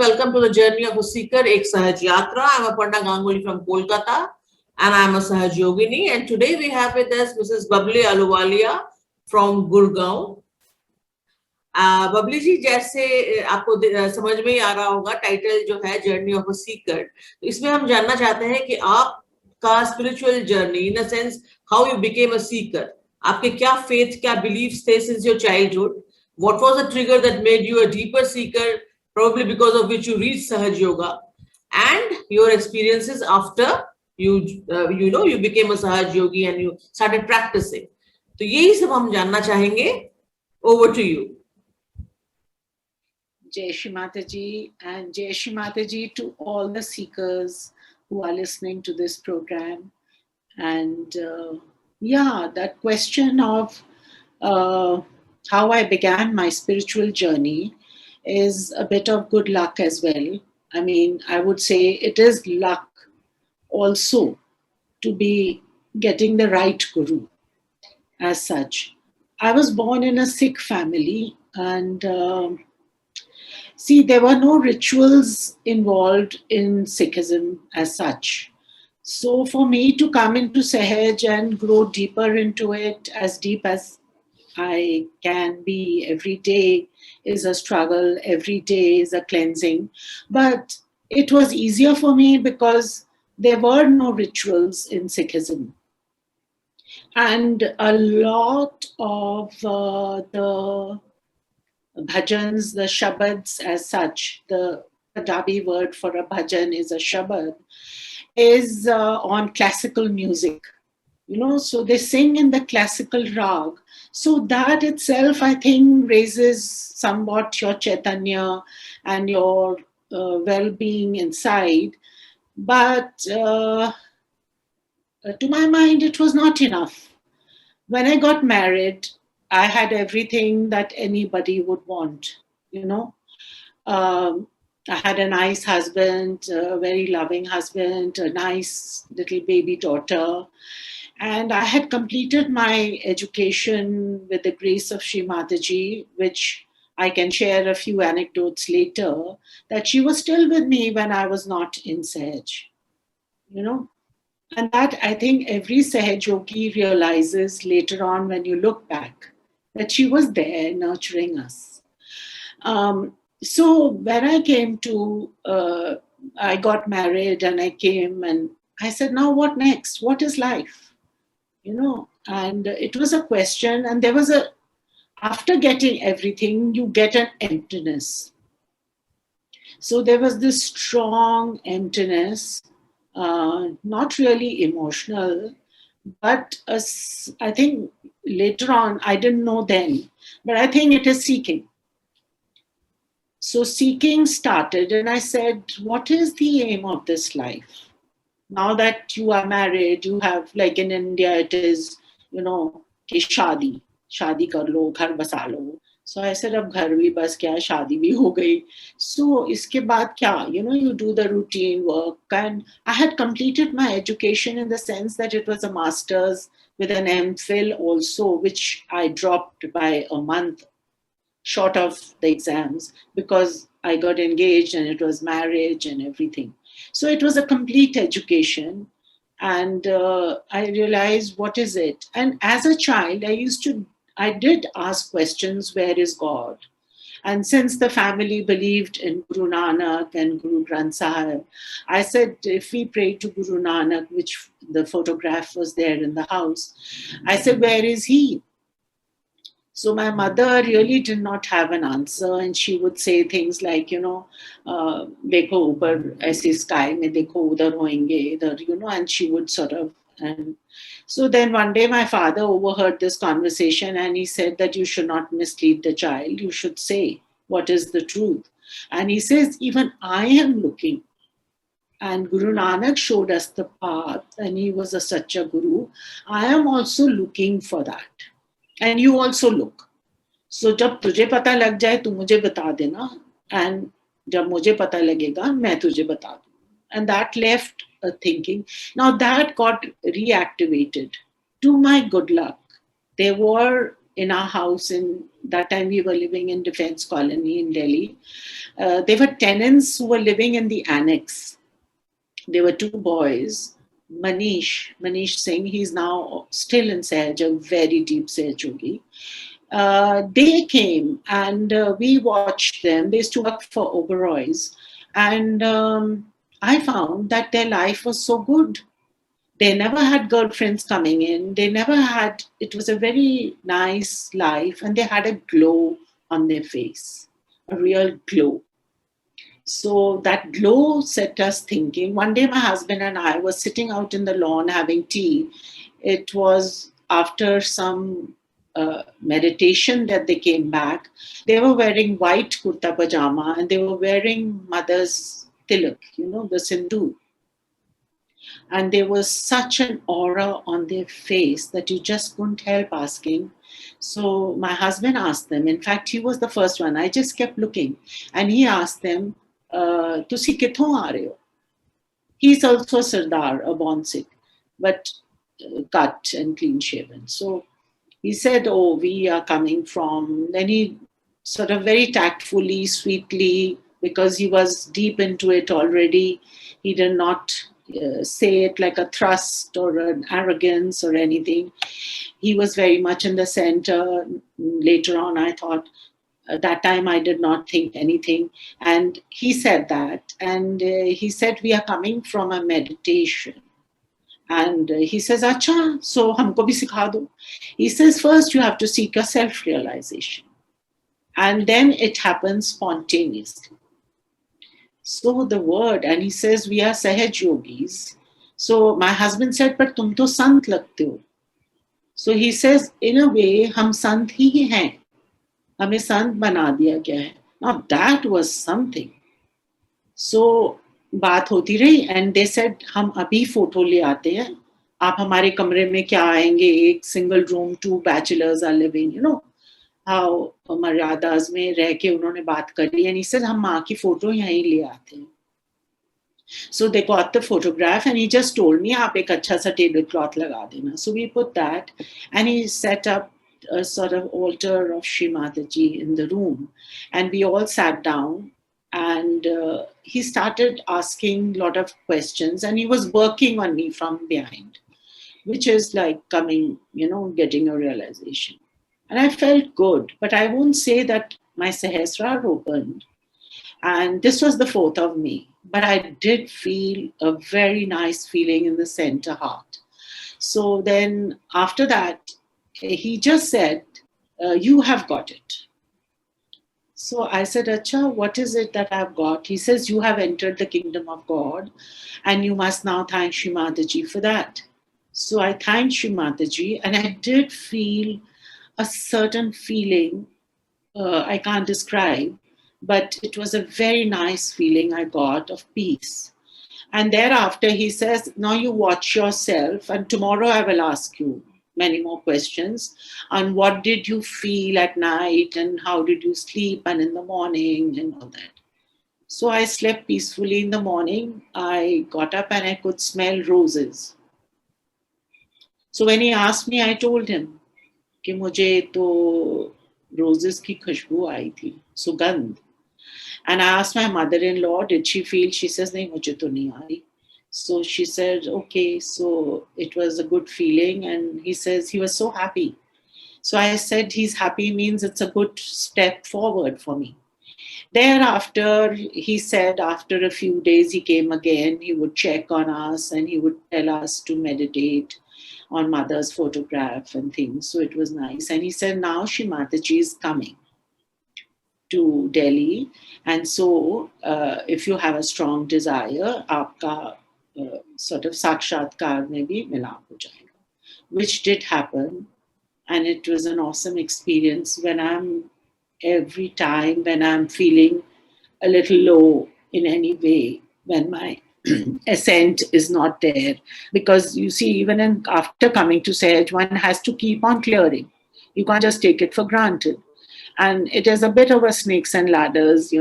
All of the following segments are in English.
welcome to the journey of a seeker, ek Sahaj Yatra. I'm Aparna Ganguly from Kolkata and I'm a Sahaj Yogini. And today we have with us Mrs. Bubbly Ahluwalia from Gurgaon. Babli जी, जैसे आपको समझ में ही आ रहा होगा, title जो है journey of a Sikar, तो इसमें हम जानना चाहते हैं कि आपका spiritual journey in a sense how you became a Sikar, आपके क्या फेथ, क्या बिलीफ्स थे since your childhood, what was the trigger that made you a deeper Sikar, probably because of which you reached Sahaja Yoga, and your experiences after you became a Sahaja Yogi and you started practicing. तो यही सब हम जानना चाहेंगे. Over to you. Jai Shri Mataji, and Jai Shri Mataji to all the seekers who are listening to this program. And that question of how I began my spiritual journey is a bit of good luck as well. I mean, I would say it is luck also to be getting the right guru as such. I was born in a Sikh family, and there were no rituals involved in Sikhism as such. So for me to come into Sahaj and grow deeper into it, as deep as I can be every day, is a struggle, every day is a cleansing. But it was easier for me because there were no rituals in Sikhism. And a lot of the bhajans, the shabads as such, the Punjabi word for a bhajan is a shabad, is on classical music. So they sing in the classical rag. So that itself, I think, raises somewhat your chaitanya and your well-being inside. But to my mind, it was not enough. When I got married, I had everything that anybody would want, I had a nice husband, a very loving husband, a nice little baby daughter. And I had completed my education with the grace of Shri Mataji, which I can share a few anecdotes later, that she was still with me when I was not in Sahaj, And that I think every Sahaj yogi realizes later on when you look back, that she was there nurturing us. So when I came to, I got married and I came and I said, now what next? What is life? And it was a question, and there was after getting everything, you get an emptiness. So there was this strong emptiness, not really emotional, but I think later on, I didn't know then, but I think it is seeking. So seeking started, and I said, what is the aim of this life? Now that you are married, you have, like in India, it is, ki shadi kar lo, ghar basa lo. So I said, ab ghar bhi bas kya, shadi bhi ho gayi. So iske baad kya? You do the routine work. And I had completed my education in the sense that it was a master's with an MPhil also, which I dropped by a month short of the exams because I got engaged and it was marriage and everything. So it was a complete education, and I realized, what is it? And as a child, I did ask questions, where is God? And since the family believed in Guru Nanak and Guru Granth Sahib, I said, if we pray to Guru Nanak, which the photograph was there in the house, I said, where is he? So my mother really did not have an answer, and she would say things like, dekho upar aise sky mein dekho udhar hoenge idhar, and she would sort of. And so then one day my father overheard this conversation, and he said that you should not mislead the child. You should say what is the truth. And he says, even I am looking. And Guru Nanak showed us the path, and he was a Sacha Guru. I am also looking for that. And you also look. So जब तुझे पता लग जाए तू मुझे बता देना, and जब मुझे पता लगेगा मैं तुझे बता दूँ. And that left a thinking. Now that got reactivated. To my good luck, there were in our house. In that time, we were living in Defense Colony in Delhi. There were tenants who were living in the annex. There were two boys. Manish Singh, he's now still in Sahaj, a very deep Sahaj yogi. They came and we watched them. They used to work for Oberoi's. And I found that their life was so good. They never had girlfriends coming in. They never had, it was a very nice life, and they had a glow on their face, a real glow. So that glow set us thinking. One day, my husband and I were sitting out in the lawn having tea. It was after some meditation that they came back. They were wearing white kurta pajama and they were wearing mother's tilak, the sindoor. And there was such an aura on their face that you just couldn't help asking. So my husband asked them, in fact, he was the first one. I just kept looking. And he asked them, "Tusi kithon aa rahe ho?" He's also a Sardar, a born Sikh, but cut and clean shaven. So he said, "Oh, we are coming from," then he sort of very tactfully, sweetly, because he was deep into it already, he did not say it like a thrust or an arrogance or anything. He was very much in the center. Later on, I thought, that time I did not think anything. And he said that. And he said, "We are coming from a meditation." And he says, "Acha, so humko bhi sikha do." He says, "First you have to seek a self-realization. And then it happens spontaneously." So the word, and he says, "We are Sahaj yogis." So my husband said, "But tum to sant lagte ho." So he says, in a way, hum sant hi hain. Hame sant bana diya gaya hai. Now that was something. So बात होती रही, and they said, "हम अभी photo ले आते हैं, आप हमारे कमरे में क्या आएंगे, एक single room, 2 bachelors are living, how मर्यादास में रह के उन्होंने बात करी." And he said, "हम माँ की फोटो यहीं ले आते हैं." So they got the photograph and he just told me, "आप एक अच्छा सा tablecloth लगा देना." So we put that and he set up a sort of altar of Shri Mataji in the room, and we all sat down. And he started asking a lot of questions, and he was working on me from behind, which is like coming, getting a realization. And I felt good, but I won't say that my Sahasrar opened. And this was the 4th of May, but I did feel a very nice feeling in the center heart. So then after that, he just said, "You have got it." So I said, "Acha, what is it that I've got?" He says, "You have entered the kingdom of God and you must now thank Shri Mataji for that." So I thanked Shri Mataji, and I did feel a certain feeling, I can't describe, but it was a very nice feeling I got of peace. And thereafter he says, "Now you watch yourself, and tomorrow I will ask you many more questions on what did you feel at night and how did you sleep and in the morning and all that." So I slept peacefully in the morning. I got up and I could smell roses. So when he asked me, I told him कि मुझे तो roses की खुशबू आई थी, सुगंध. And I asked my mother-in-law, did she feel? She says, "नहीं, मुझे तो नहीं आ रही." So she said, "Okay." So it was a good feeling. And he says he was so happy. So I said, he's happy means it's a good step forward for me. Thereafter, he said, after a few days, he came again. He would check on us and he would tell us to meditate on mother's photograph and things. So it was nice. And he said, "Now Shri Mataji is coming to Delhi. And so if you have a strong desire, aapka sort of sakshatkar mein bhi milap ho jayega," which did happen. And it was an awesome experience every time when I'm feeling a little low in any way, when my ascent is not there. Because you see, even after coming to Sahaj, one has to keep on clearing. You can't just take it for granted. And it is a bit of a snakes and ladders,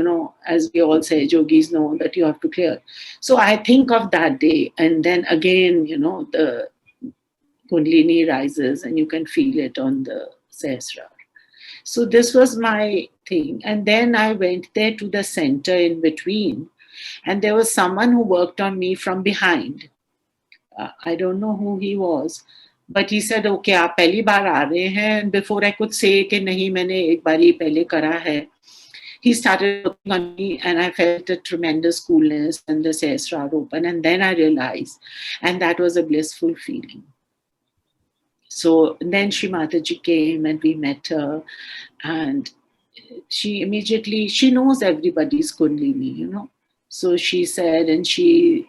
as we all say, yogis know that you have to clear. So I think of that day, and then again, the Kundalini rises and you can feel it on the Sehasrar. So this was my thing. And then I went there to the center in between, and there was someone who worked on me from behind. I don't know who he was, but he said, okay, आप पहली बार आ रहे हैं. And before I could say कि नहीं मैंने एक बारी पहले करा है, he started working on me, and I felt a tremendous coolness and the Sehasrar open. And then I realized, and that was a blissful feeling. So then Shri Mataji came and we met her, and she immediately, she knows everybody's Kundalini, you know. So she said, and she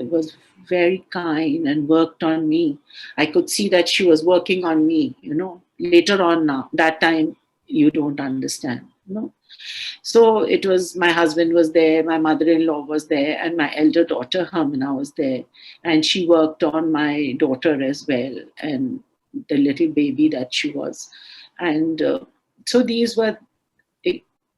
was very kind and worked on me. I could see that she was working on me, you know. Later on now, that time you don't understand, you know. So it was, my husband was there, my mother-in-law was there, and my elder daughter, Hamna, was there. And she worked on my daughter as well, and the little baby that she was. And so these were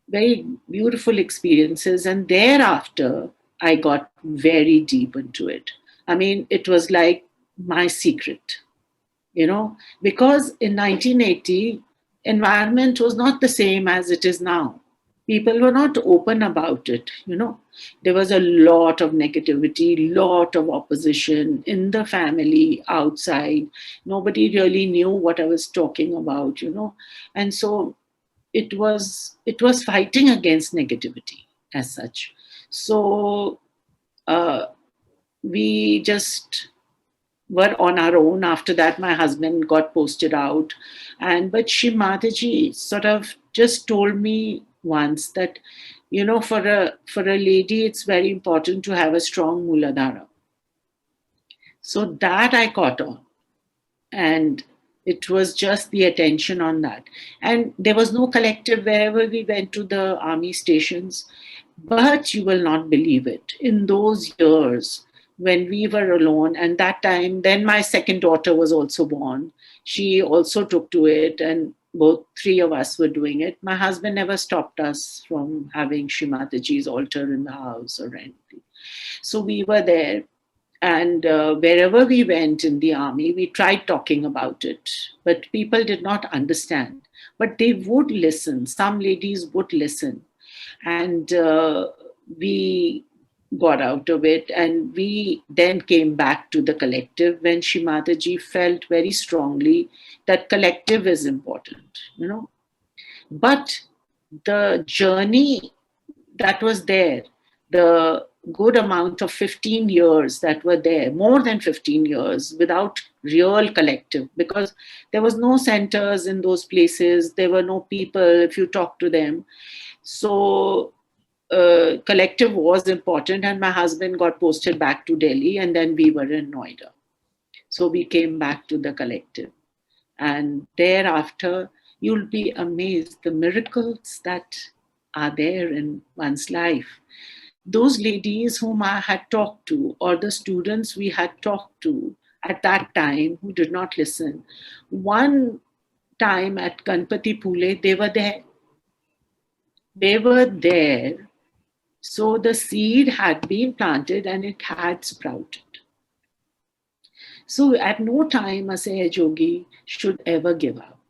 very beautiful experiences. And thereafter, I got very deep into it. I mean, it was like my secret, you know, because in 1980, environment was not the same as it is now. People were not open about it, you know. There was a lot of negativity, lot of opposition in the family, outside. Nobody really knew what I was talking about, you know. And so it was fighting against negativity as such. So we just were on our own. After that, my husband got posted out, and but Shri Mataji sort of just told me once that, you know, for a lady, it's very important to have a strong Muladhara. So that I caught on, and it was just the attention on that. And there was no collective wherever we went to the army stations. But you will not believe it. In those years, when we were alone, and that time, then my second daughter was also born. She also took to it, and both three of us were doing it. My husband never stopped us from having Shri Mataji's altar in the house or anything. So we were there. And wherever we went in the army, we tried talking about it, but people did not understand. But they would listen. Some ladies would listen. And we got out of it, and we then came back to the collective when Shri Mataji felt very strongly that collective is important, you know. But the journey that was there, the good amount of 15 years that were there, more than 15 years without real collective, because there was no centers in those places, there were no people if you talk to them. So collective was important, and my husband got posted back to Delhi, and then we were in Noida. So we came back to the collective, and thereafter you'll be amazed the miracles that are there in one's life. Those ladies whom I had talked to, or the students we had talked to at that time who did not listen, one time at Ganpati Phule, they were there. They were there. So the seed had been planted and it had sprouted. So at no time a Sahaja Yogi should ever give up.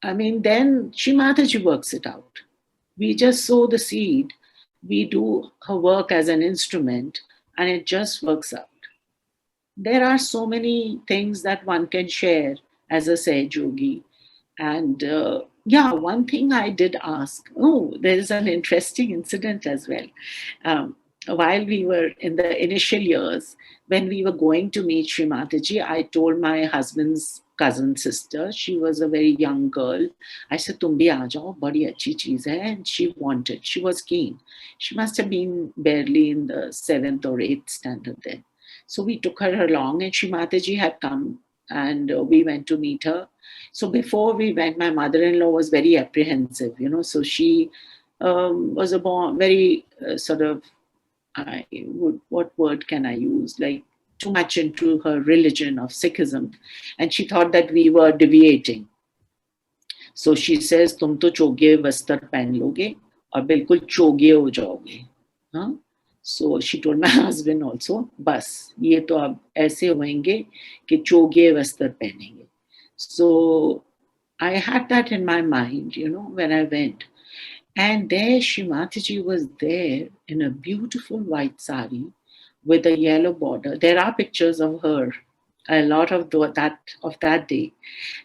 I mean, then Shri Mataji works it out. We just sow the seed, we do her work as an instrument, and it just works out. There are so many things that one can share as a Sahaja Yogi. And yeah, one thing I did ask, there is an interesting incident as well. While we were in the initial years, when we were going to meet Shri Mataji, I told my husband's cousin sister, she was a very young girl. I said, "Tum bhi aa jao, badi achhi cheez hai." And she wanted, she was keen. She must have been barely in the 7th or 8th standard then. So we took her along, and Shri Mataji had come, and we went to meet her. So before we went, my mother-in-law was very apprehensive, you know. So she was very sort of, what word can I use? Like too much into her religion of Sikhism, and she thought that we were deviating. So she says, "Tum to choge vastar pehn loge, aur bilkul choge ho jaoge." Huh? So she told my husband also, "Bas, ye to ab aise hoenge ki choge vastar pehnenge." So I had that in my mind, when I went. And there Shrimati was there in a beautiful white sari with a yellow border. There are pictures of her, a lot of that day.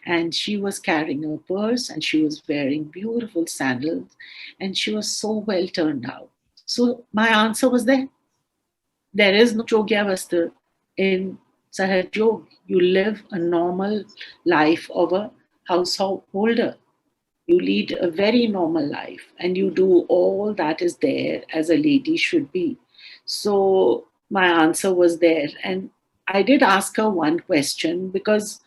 And she was carrying a purse and she was wearing beautiful sandals and she was so well turned out. So my answer was there. There is no Chogya Vastra in Sahaja Yoga. You live a normal life of a householder. You lead a very normal life and you do all that is there as a lady should be. So my answer was there. And I did ask her one question because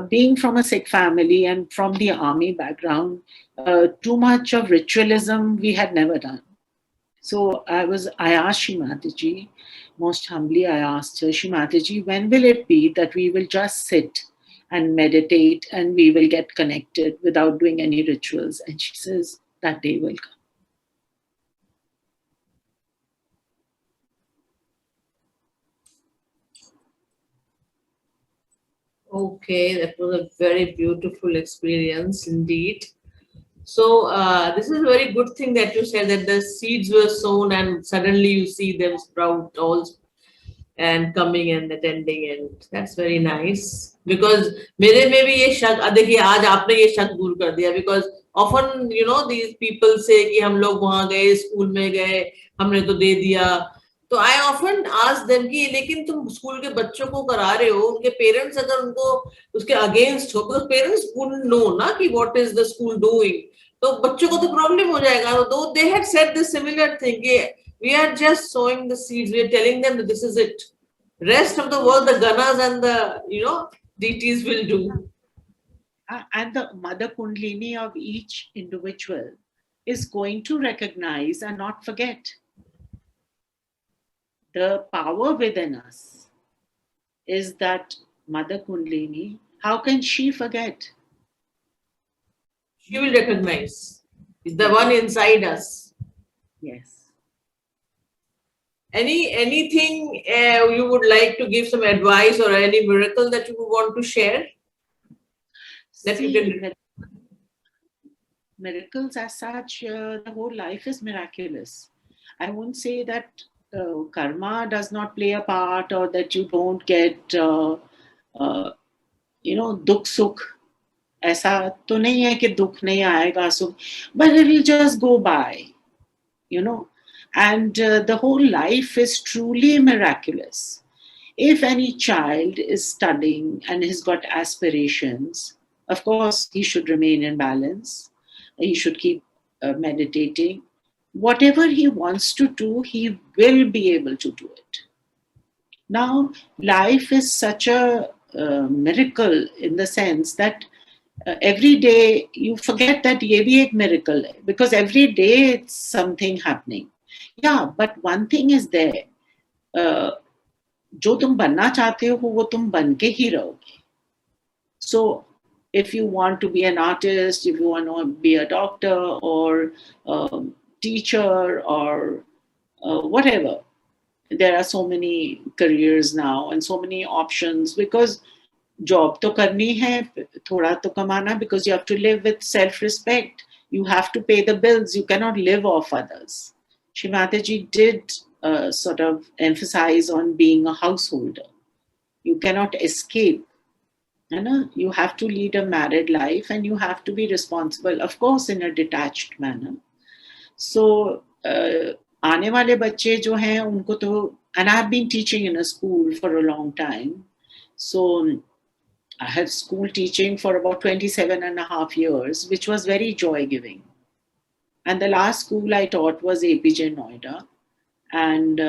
being from a Sikh family and from the army background, too much of ritualism we had never done. So I asked Shrimati, most humbly, I asked her, Shrimati, when will it be that we will just sit and meditate and we will get connected without doing any rituals? And she says, that day will come. Okay, that was a very beautiful experience indeed. So this is a very good thing that you said that the seeds were sown and suddenly you see them sprout all and coming and attending, and that's very nice. Because मेरे में भी ये शक देखिए आज आपने ये शक दूर कर दिया, because often these people say कि हम लोग वहां गए, स्कूल में गए, हमने तो दे दिया. तो I often ask them कि लेकिन तुम स्कूल के बच्चों को करा रहे हो, उनके पेरेंट्स अगर उनको उसके अगेंस्ट हो, because parents wouldn't know ना कि what is the school doing, तो बच्चों को तो प्रॉब्लम हो जाएगा. तो they had said the similar thing कि we are just sowing the seeds, we are telling them that this is it. Rest of the world, the ganas and the deities will do. And the mother kundalini of each individual is going to recognize and not forget. The power within us is that mother kundalini. How can she forget? She will recognize. It's the one inside us. Yes. Anything you would like to give some advice or any miracle that you would want to share? Miracles as such, the whole life is miraculous. I won't say that karma does not play a part or that you don't get, dukh sukh. ऐसा तो नहीं है कि दुख नहीं आएगा सुख, but it will just go by, and the whole life is truly miraculous. If any child is studying and has got aspirations, of course he should remain in balance. He should keep meditating. Whatever he wants to do, he will be able to do it. Now, life is such a miracle in the sense that every day you forget that ye bhi ek miracle hai, because every day it's something happening. Yeah, but one thing is there. जो तुम बनना चाहते हो वो तुम बन के ही रहोगे. So if you want to be an artist, if you want to be a doctor or a teacher or whatever, there are so many careers now and so many options, because job to karni hai, thoda to kamana, because you have to live with self-respect. You have to pay the bills. You cannot live off others. Shrimati did sort of emphasize on being a householder. You cannot escape. You have to lead a married life and you have to be responsible, of course, in a detached manner. So, आने वाले बच्चे जो हैं उनको तो, and I have been teaching in a school for a long time. So, I had school teaching for about 27.5 years, which was very joy-giving. And the last school I taught was APJ Noida. And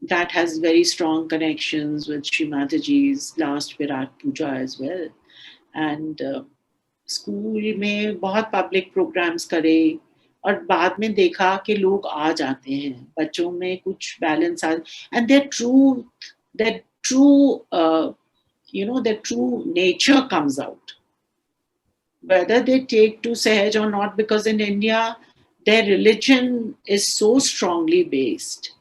that has very strong connections with Shrimati's last Virat Puja as well. And school में बहुत public programs करे, और बाद में देखा कि लोग आ जाते हैं, बच्चों में कुछ balance uh, and their true nature comes out. Whether they take to Sahaj or not, because in India, their religion is so strongly based.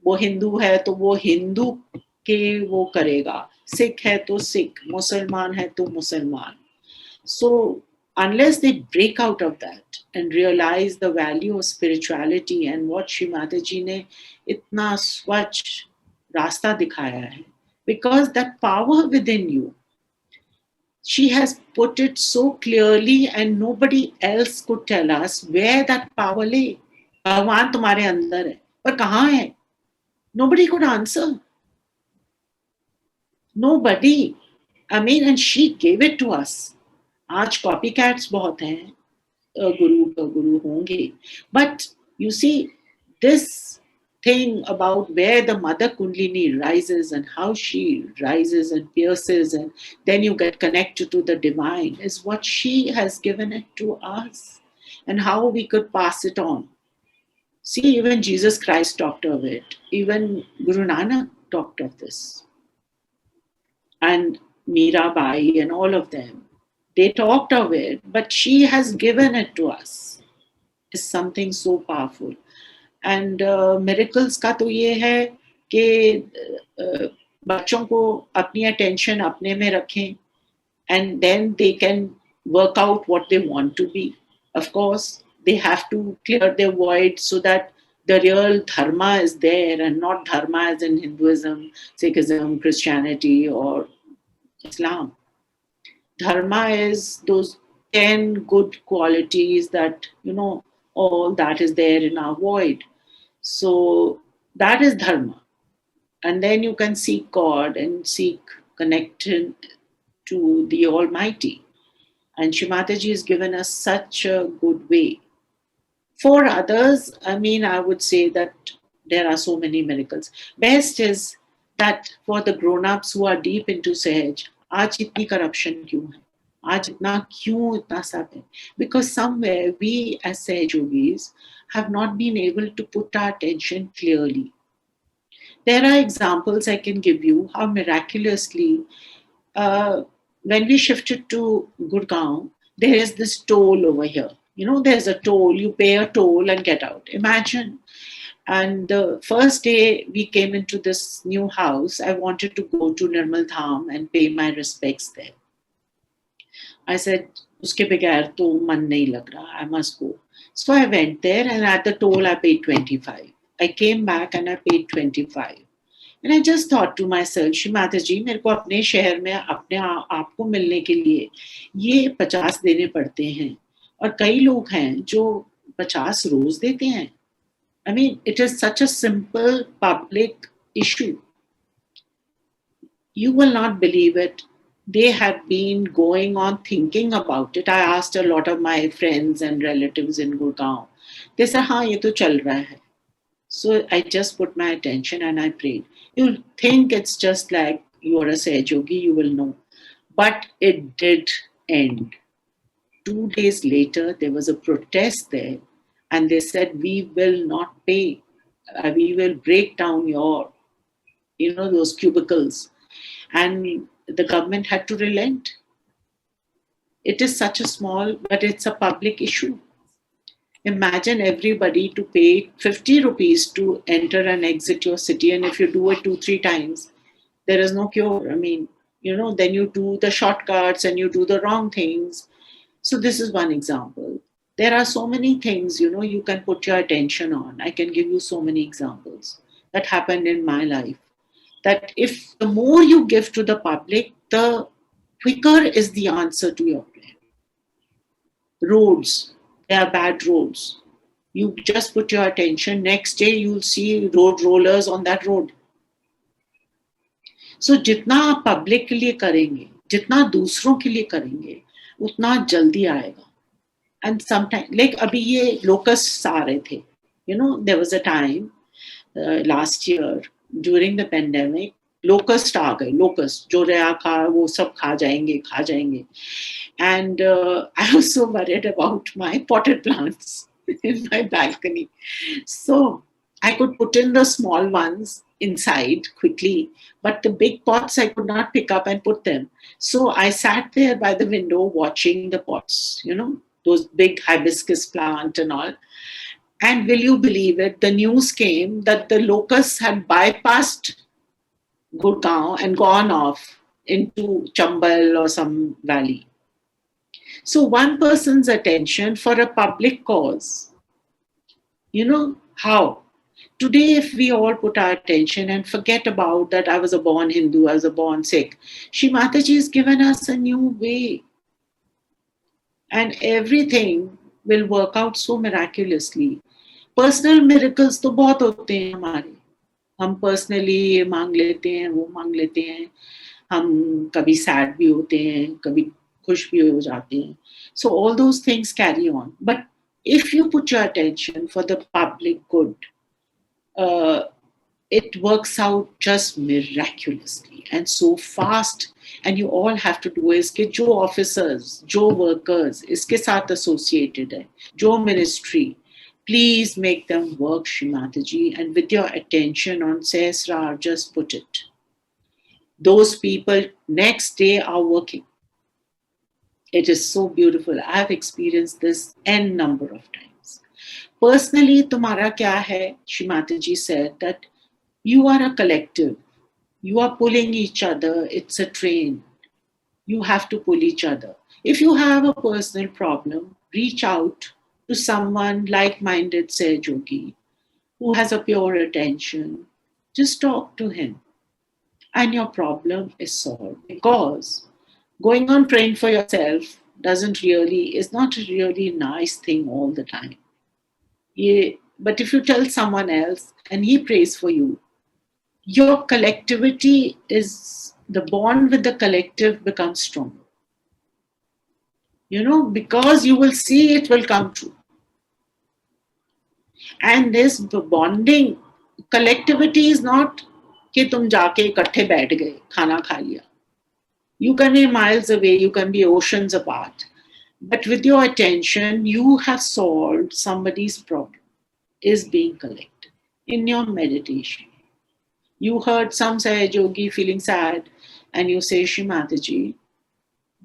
वो हिंदू है तो वो हिंदू के वो करेगा, सिख है तो सिख, मुसलमान है तो मुसलमान. So unless they break out of that and realize the value of spirituality and what Shri Mataji ne itna swachh rasta dikhaya hai, because that power within you, she has put it so clearly and nobody else could tell us where that power lay. भगवान तुम्हारे अंदर है, पर कहाँ है? Nobody could answer. Nobody. I mean, and she gave it to us. आज copycats बहुत हैं, guru honge. But you see, this thing about where the mother Kundalini rises and how she rises and pierces, and then you get connected to the divine, is what she has given it to us, and how we could pass it on. See, even Jesus Christ talked of it. Even Guru Nanak talked of this. And Mirabai and all of them, they talked of it, but she has given it to us. It's something so powerful. And miracles का तो ये है कि बच्चों को अपनी attention अपने में रखें, and then they can work out what they want to be. Of course, they have to clear their void so that the real dharma is there, and not dharma as in Hinduism, Sikhism, Christianity, or Islam. Dharma is those 10 good qualities that, all that is there in our void. So that is dharma. And then you can seek God and seek connection to the Almighty. And Shri Mataji has given us such a good way. For others, I mean, I would say that there are so many miracles. Best is that for the grown-ups who are deep into Sahaj, आज इतनी corruption क्यों है? आज इतना सब है? Because somewhere we as Sahaj yogis have not been able to put our attention clearly. There are examples I can give you how miraculously, when we shifted to Gurgaon, there is this toll over here. There's a toll, you pay a toll and get out. Imagine. And the first day we came into this new house, I wanted to go to Nirmal Dham and pay my respects there. I said, uske begair to man nahi lag raha, I must go. So I went there, and at the toll I paid 25. I came back and I paid 25. And I just thought to myself, Shri Mataji, मेरे को अपने शहर में अपने आप को मिलने के लिए ये 50 देने पड़ते हैं, और कई लोग हैं जो 50 रोज देते हैं. I mean, it is such a simple public issue. You will not believe it. They have been going on thinking about it. I asked a lot of my friends and relatives in Gurgaon. They said, हाँ ये तो चल रहा है. So I just put my attention and I prayed. You'll think it's just like you are a Sahaj yogi, you will know. But it did end. 2 days later, there was a protest there, and they said, we will not pay. We will break down your, those cubicles. And the government had to relent. It is such a small, but it's a public issue. Imagine everybody to pay 50 rupees to enter and exit your city. And if you do it 2-3 times, there is no cure. I mean, then you do the shortcuts and you do the wrong things. So this is one example. There are so many things, you can put your attention on. I can give you so many examples that happened in my life. That if the more you give to the public, the quicker is the answer to your prayer. Roads, there are bad roads. You just put your attention, next day you'll see road rollers on that road. So जितना आप public के लिए करेंगे, जितना दूसरों के लिए करेंगे, उतना जल्दी आएगा. And sometimes, like अभी ये locusts आ रहे थे. There was a time last year during the pandemic, locust आ गए, locust जो रहा खा वो सब खा जाएंगे. And I was so worried about my potted plants in my balcony. So I could put in the small ones inside quickly, but the big pots I could not pick up and put them. So I sat there by the window watching the pots, those big hibiscus plant and all. And will you believe it, the news came that the locusts had bypassed Gurgaon and gone off into Chambal or some valley. So one person's attention for a public cause, how? Today, if we all put our attention and forget about that I was a born Hindu, I was a born Sikh, Shri Mataji has given us a new way. And everything will work out so miraculously. Personal miracles तो बहुत होते हैं हमारे. हम personally ये मांग लेते हैं, वो मांग लेते हैं. हम कभी सैड भी होते हैं, कभी खुश भी हो जाते हैं. So all those things carry on. But if you put your attention for the public good, it works out just miraculously and so fast. And you all have to do is कि जो officers, जो workers इसके साथ associated है, जो ministry, please make them work, Shri Mataji, and with your attention on Sehasrar, just put it. Those people next day are working. It is so beautiful. I have experienced this n number of times. Personally, तुम्हारा क्या है? Shri Mataji said that you are a collective. You are pulling each other. It's a train. You have to pull each other. If you have a personal problem, reach out to someone like-minded Sahaja Yogi who has a pure attention. Just talk to him and your problem is solved. Because going on praying for yourself is not a really nice thing all the time. But if you tell someone else and he prays for you, your collectivity is, the bond with the collective becomes stronger. Because you will see it will come true. And this bonding, collectivity is not कि तुम जाके इकट्ठे बैठ गए, खाना खा लिया. You can be miles away, you can be oceans apart. But with your attention, you have solved somebody's problem, is being collected in your meditation. You heard some Sahaja Yogi feeling sad, and you say, Shri Mataji,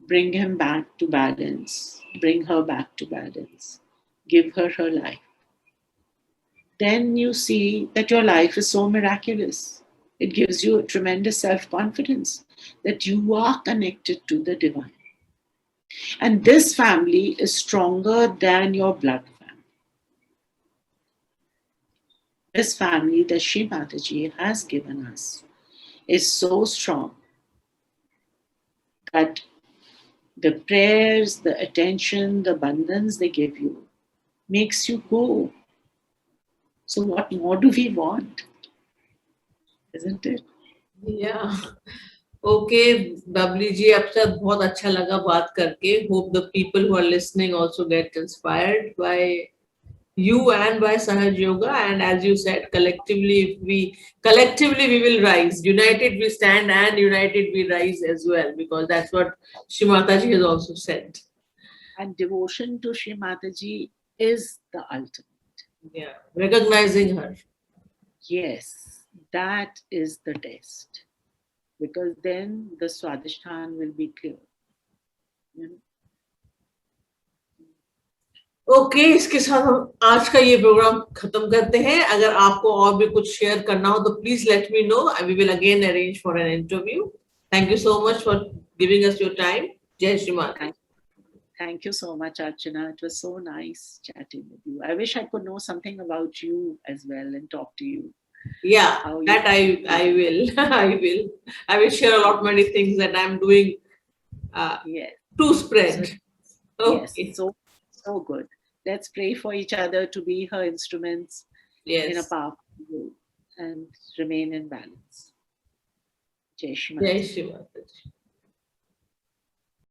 bring him back to balance, bring her back to balance, give her her life. Then you see that your life is so miraculous. It gives you a tremendous self-confidence that you are connected to the divine. And this family is stronger than your blood family. This family that Shri Mataji has given us is so strong that the prayers, the attention, the abundance they give you makes you go. So what more do we want? Isn't it? Yeah. Okay, Bubbly ji, आपसे बहुत अच्छा लगा बात करके. Hope the people who are listening also get inspired by you and by Sahaja Yoga. And as you said, collectively we will rise. United we stand and united we rise as well, because that's what Shri Mataji has also said. And devotion to Shri Mataji is the ultimate. Yeah, recognizing her. Yes, that is the test. Because then the Swadhisthana will be clear. Okay, इसके साथ हम आज का ये programme खत्म करते हैं. अगर आपको और भी कुछ शेयर करना हो तो please let me know. We will again arrange for an interview. Thank you so much for giving us your time. जय श्री माता. Thank you so much, Archana. It was so nice chatting with you. I wish I could know something about you as well and talk to you. Yeah, that I will. I will share a lot many things that I'm doing yes. to spread. Okay. Yes, so good. Let's pray for each other to be her instruments in a powerful way and remain in balance. Jai Shri Mataji. Jai Shri Mataji.